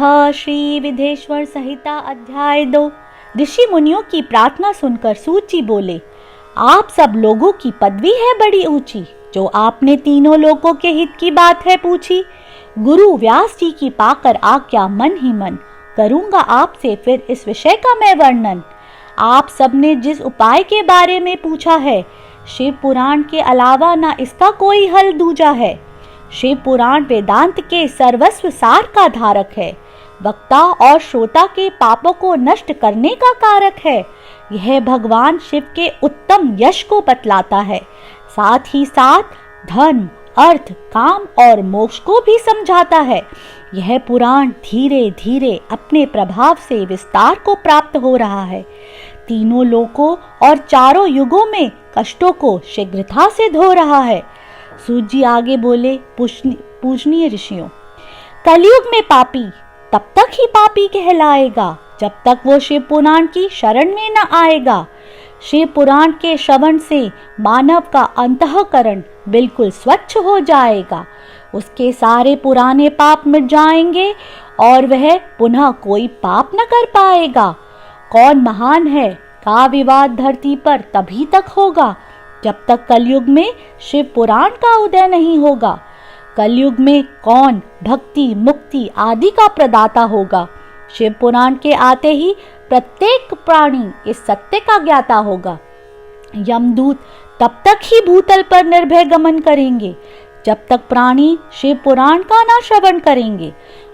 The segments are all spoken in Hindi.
श्री विधेश्वर संहिता अध्याय 2। ऋषि मुनियों की प्रार्थना सुनकर सूत जी बोले, आप सब लोगों की पदवी है बड़ी ऊंची, जो आपने तीनों लोगों के हित की बात है पूछी। गुरु व्यास जी की पाकर आज्ञा मन ही मन करूंगा आपसे फिर इस विषय का मैं वर्णन। आप सबने जिस उपाय के बारे में पूछा है, शिव पुराण के अलावा ना इसका कोई हल दूजा है। शिव पुराण वेदांत के सर्वस्व सार का धारक है, वक्ता और श्रोता के पापों को नष्ट करने का कारक है। यह भगवान शिव के उत्तम यश को बतलाता है, साथ ही साथ धर्म, अर्थ, काम और मोक्ष को भी समझाता है। यह पुराण धीरे धीरे अपने प्रभाव से विस्तार को प्राप्त हो रहा है। तीनों लोकों और चारों युगों में कष्टों को शीघ्रता से धो रहा है। सूत जी आगे बोले, पूजनीय ऋषियों, कलयुग में पापी तब तक ही पापी कहलाएगा जब तक वो शिव पुराण की शरण में न आएगा। शिव पुराण के श्रवण से मानव का अंतःकरण बिल्कुल स्वच्छ हो जाएगा, उसके सारे पुराने पाप मिट जाएंगे और वह पुनः कोई पाप न कर पाएगा। कौन महान है का विवाद धरती पर तभी तक होगा जब तक कलयुग में शिव पुराण का उदय नहीं होगा। कलयुग में कौन भक्ति, मुक्ति आदि का प्रदाता होगा। शिव पुराण के आते ही प्रत्येक प्राणी इस सत्य का ज्ञाता होगा। यमदूत तब तक ही भूतल पर निर्भय गमन करेंगे जब तक प्राणी शिव पुराण का ना श्रवण करेंगे।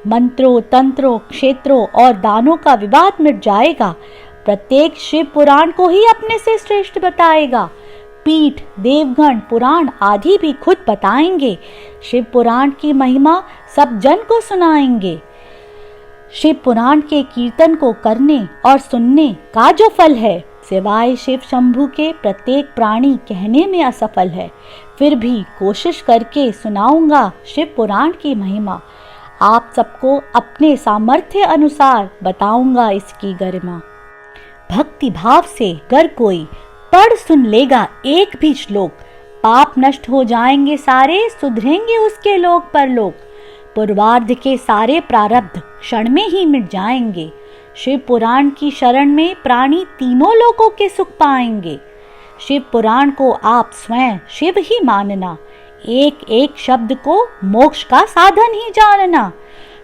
मंत्रों, तंत्रों, क्षेत्रों और दानों का विवाद मिट जाएगा। प्रत्येक शिव पुराण को ही अपने से श्रेष्ठ बताएगा। पीठ, देवगण, पुराण आदि भी खुद बताएंगे। शिव पुराण की महिमा सब जन को सुनाएंगे। शिव पुराण के कीर्तन को करने और सुनने का जो फल है, सिवाय शिव शंभु के प्रत्येक प्राणी कहने में असफल है। फिर भी कोशिश करके सुनाऊंगा शिव पुराण की महिमा। आप सबको अपने सामर्थ्य अनुसार बताऊंगा इसकी गरिमा। भक्ति भाव से अगर कोई पढ़ सुन लेगा एक भी श्लोक, पाप नष्ट हो जाएंगे सारे, सुधरेंगे उसके लोक परलोक। पूर्वार्ध के सारे प्रारब्ध क्षण में ही मिट जाएंगे। शिव पुराण की शरण में प्राणी तीनों लोकों के सुख पाएंगे। शिव पुराण को आप स्वयं शिव ही मानना, एक एक शब्द को मोक्ष का साधन ही जानना।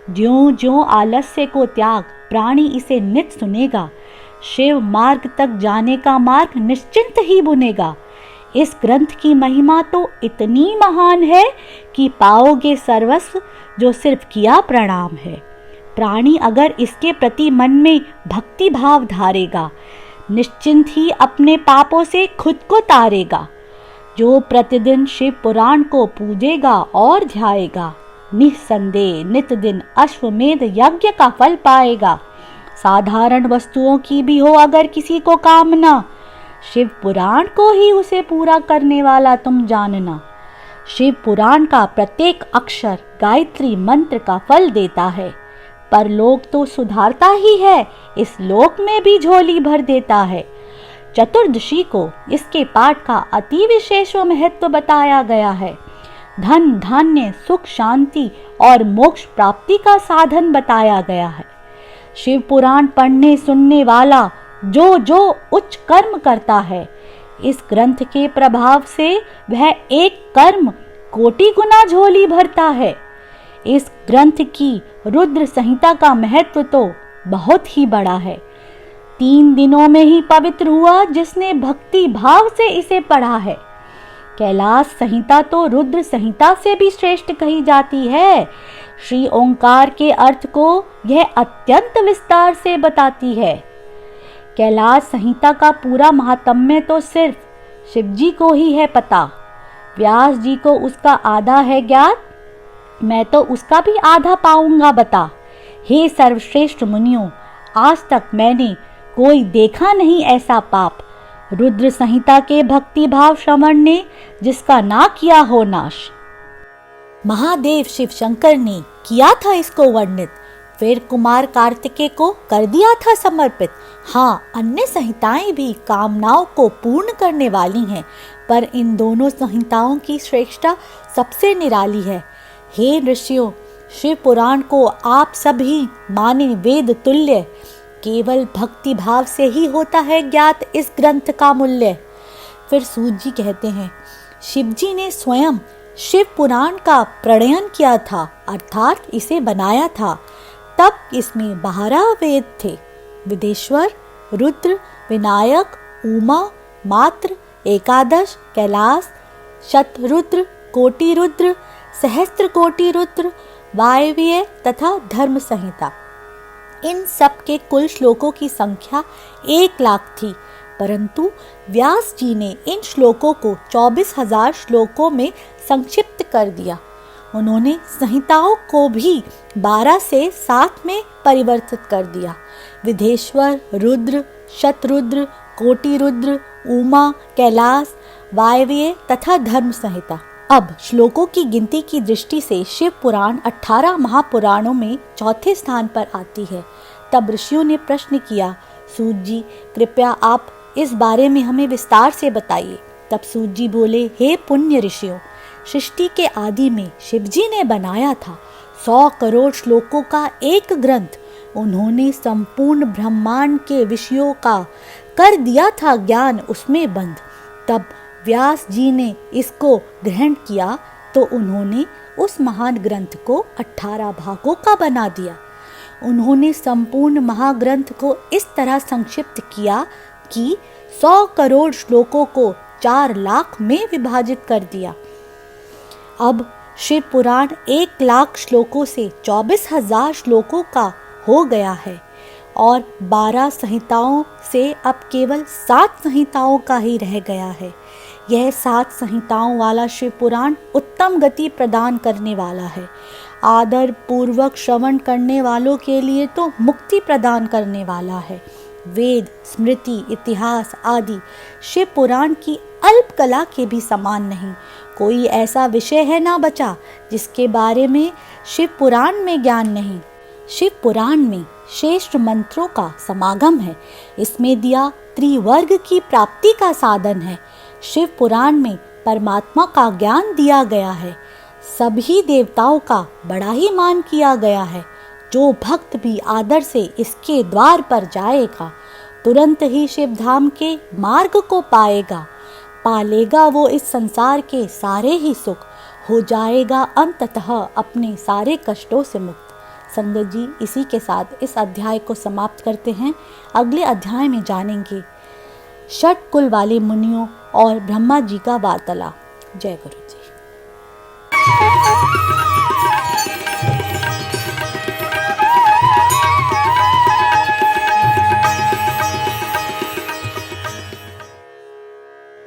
ज्यों ज्यों आलस्य को त्याग प्राणी इसे नित सुनेगा, शिव मार्ग तक जाने का मार्ग निश्चिंत ही बुनेगा। इस ग्रंथ की महिमा तो इतनी महान है कि पाओगे सर्वस्व जो सिर्फ किया प्रणाम है। प्राणी अगर इसके प्रति मन में भक्ति भाव धारेगा, निश्चिंत ही अपने पापों से खुद को तारेगा। जो प्रतिदिन शिव पुराण को पूजेगा और ध्याएगा, निसंदेह नित दिन अश्वमेध यज्ञ का फल पाएगा। साधारण वस्तुओं की भी हो अगर किसी को कामना, शिव पुराण को ही उसे पूरा करने वाला तुम जानना। शिव पुराण का प्रत्येक अक्षर गायत्री मंत्र का फल देता है। परलोक तो सुधारता ही है, इस लोक में भी झोली भर देता है। चतुर्दशी को इसके पाठ का अति विशेष महत्व बताया गया है। धन, धान्य, सुख, शांति और मोक्ष प्राप्ति का साधन बताया गया है। शिव पुराण पढ़ने सुनने वाला जो जो उच्च कर्म करता है, इस ग्रंथ के प्रभाव से वह एक कर्म कोटि गुना झोली भरता है। इस ग्रंथ की रुद्र संहिता का महत्व तो बहुत ही बड़ा है। 3 दिनों में ही पवित्र हुआ जिसने भक्ति भाव से इसे पढ़ा है। कैलाश संहिता तो रुद्र संहिता से भी श्रेष्ठ कही जाती है। श्री ओंकार के अर्थ को यह अत्यंत विस्तार से बताती है। कैलाश संहिता का पूरा महात्म्य तो सिर्फ शिव जी को ही है पता। व्यास जी को उसका आधा है ज्ञात, मैं तो उसका भी आधा पाऊंगा बता। हे सर्वश्रेष्ठ मुनियों, आज तक मैंने कोई देखा नहीं ऐसा पाप, रुद्र संहिता के भक्ति भाव श्रवण ने जिसका ना किया हो नाश। महादेव शिव शंकर ने किया था इसको वर्णित, फिर कुमार कार्तिकेय को कर दिया था समर्पित। हाँ, अन्य संहिताएं भी कामनाओं को पूर्ण करने वाली हैं, पर इन दोनों संहिताओं की श्रेष्ठता सबसे निराली है। हे ऋषियों, शिव पुराण को आप सभी माने वेद तुल्य, केवल भक्ति भाव से ही होता है ज्ञात इस ग्रंथ का मूल्य। फिर सूत जी कहते हैं, शिवजी ने स्वयं शिव पुराण का प्रणयन किया था, अर्थात इसे बनाया था। तब इसमें 12 वेद थे, विदेश्वर, रुद्र, विनायक, उमा, मात्र, एकादश, कैलाश, शतरुद्र, कोटि रुद्र, सहस्त्र कोटि रुद्र, वायव्य तथा धर्म संहिता। इन सब के कुल श्लोकों की संख्या 1 लाख थी, परंतु व्यास जी ने इन श्लोकों को 24,000 श्लोकों में संक्षिप्त कर दिया। उन्होंने संहिताओं को भी 12 से 7 में परिवर्तित कर दिया। विदेश्वर, रुद्र, शतरुद्र, कोटि रुद्र, उमा, कैलाश, वायव्य तथा धर्म संहिता। अब श्लोकों की गिनती की दृष्टि से शिव पुराण 18 महापुराणों में चौथे स्थान पर आती है। तब ऋषियों ने प्रश्न किया, सूत जी कृपया आप इस बारे में हमें विस्तार से बताइए। तब सूत जी बोले, हे पुण्य ऋषियों, सृष्टि के आदि में शिवजी ने बनाया था 100 करोड़ श्लोकों का एक ग्रंथ। उन्होंने संपूर्ण ब्रह्मांड के विषयों का कर दिया था ज्ञान उसमें बंद। तब व्यास जी ने इसको ग्रहण किया तो उन्होंने उस महान ग्रंथ को 18 भागों का बना दिया। उन्होंने संपूर्ण महाग्रंथ को इस तरह संक्षिप्त किया कि 100 करोड़ श्लोकों को 4 लाख में विभाजित कर दिया। अब शिव पुराण 1 लाख श्लोकों से 24,000 श्लोकों का हो गया है और 12 संहिताओं से अब केवल 7 संहिताओं का ही रह गया है। यह 7 संहिताओं वाला शिव पुराण उत्तम गति प्रदान करने वाला है। आदर पूर्वक श्रवण करने वालों के लिए तो मुक्ति प्रदान करने वाला है। वेद, स्मृति, इतिहास आदि शिव पुराण की अल्प कला के भी समान नहीं। कोई ऐसा विषय है ना बचा जिसके बारे में शिव पुराण में ज्ञान नहीं। शिव पुराण में श्रेष्ठ मंत्रों का समागम है। इसमें दिया त्रिवर्ग की प्राप्ति का साधन है। शिव पुराण में परमात्मा का ज्ञान दिया गया है। सभी देवताओं का बड़ा ही मान किया गया है। जो भक्त भी आदर से इसके द्वार पर जाएगा तुरंत ही शिव धाम के मार्ग को पाएगा। पालेगा वो इस संसार के सारे ही सुख, हो जाएगा अंततः अपने सारे कष्टों से मुक्त। संगत जी, इसी के साथ इस अध्याय को समाप्त करते हैं। अगले अध्याय में जानेंगे षट कुल वाले मुनियों और ब्रह्मा जी का वार्तालाप। जय गुरु।